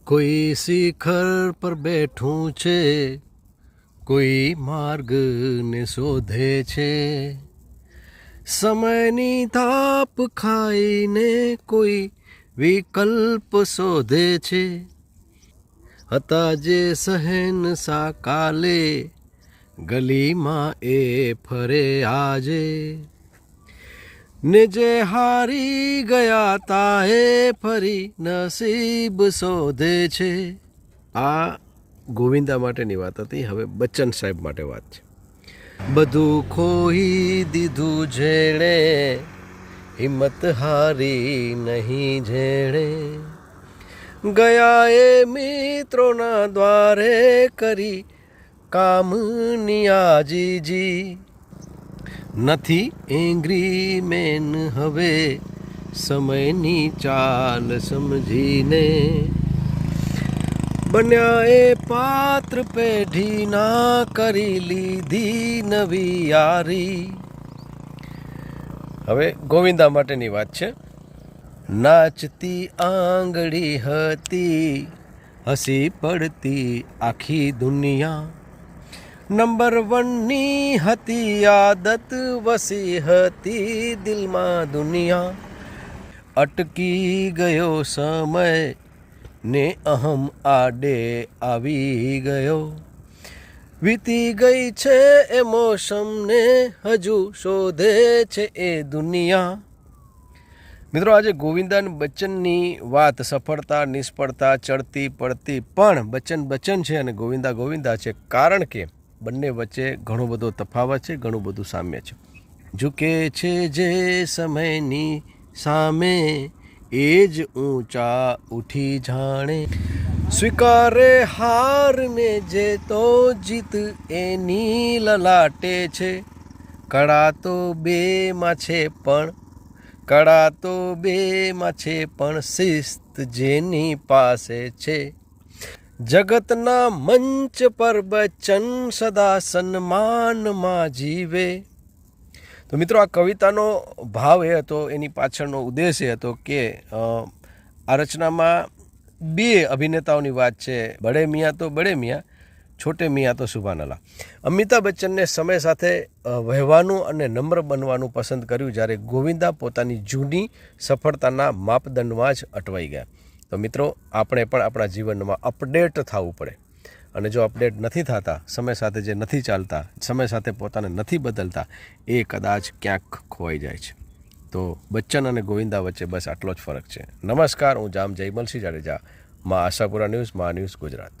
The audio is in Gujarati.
કોઈ શિખર પર બેઠું છે, કોઈ માર્ગને શોધે છે, સમયની થાપ ખાઈને કોઈ વિકલ્પ શોધે છે. હતા જે શહેનશાહ કાલે, ગલીમાં એ ફરે આજે, ને જે હારી ગયા તા એ ફરી નસીબ શોધે છે. આ ગોવિંદા માટેની વાત હતી. હવે બચ્ચન સાહેબ માટે વાત છે. બધું ખોઈ દીધું જેણે, હિંમત હારી નહીં જેણે, ગયા એ મિત્રોના દ્વારે કરી કામની આજીજી. નથી એંગ્રી મેન હવે સમયની ચાલ સમજીને, બન્યા એ પાત્ર પેઢીના કરી લીધી નવી યારી. હવે ગોવિંદા માટેની વાત છે. નાચતી આંગળી હતી, હસી પડતી આખી દુનિયા, નંબર 1ની હતી આદત, વસી હતી દિલમાં દુનિયા. અટકી ગયો સમય ને અહમ આડે આવી ગયો, વીતી ગઈ છે એ મોસમને હજુ શોધે છે એ દુનિયા. મિત્રો, આજે ગોવિંદા અને બચ્ચનની વાત સફળતા નિષ્ફળતા ચડતી પડતી, પણ બચ્ચન બચ્ચન છે અને ગોવિંદા ગોવિંદા છે, કારણ કે બંને વચ્ચે ઘણો બધો તફાવત છે, ઘણું બધું સામ્ય છે. ઝૂકે છે જે સમયની સામે, એ જ ઊંચા ઉઠી જાણે, સ્વીકારે હારને જે તો જીત એની લલાટે છે. કળા તો બેમાં છે પણ શિસ્ત જેની પાસે છે. જગતના મંચ પર બચ્ચન સદા સન્માનમાં જીવે. તો મિત્રો, આ કવિતાનો ભાવ એ હતો, એની પાછળનો ઉદ્દેશ એ હતો કે આ રચનામાં બે અભિનેતાઓની વાત છે. બડે મિયાં તો બડે મિયાં, છોટે મિયાં તો સુભાનઅલ્લાહ. અમિતાભ બચ્ચનને સમય સાથે વહેવાનું અને નમ્ર બનવાનું પસંદ કર્યું, જ્યારે ગોવિંદા પોતાની જૂની સફળતાના માપદંડમાં જ અટવાઈ ગયા. તો મિત્રો, આપણે પણ આપણા જીવનમાં અપડેટ થવું પડે, અને જો અપડેટ નથી થતા, સમય સાથે જે નથી ચાલતા, સમય સાથે પોતાને નથી બદલતા, એ કદાચ ક્યાંક ખોવાઈ જાય છે. તો બચ્ચન અને ગોવિંદા વચ્ચે બસ આટલો જ ફરક છે. નમસ્કાર, હું જામ જયમલસિંહ જાડેજા, મા આશાપુરા ન્યૂઝ, મા ન્યૂઝ ગુજરાત.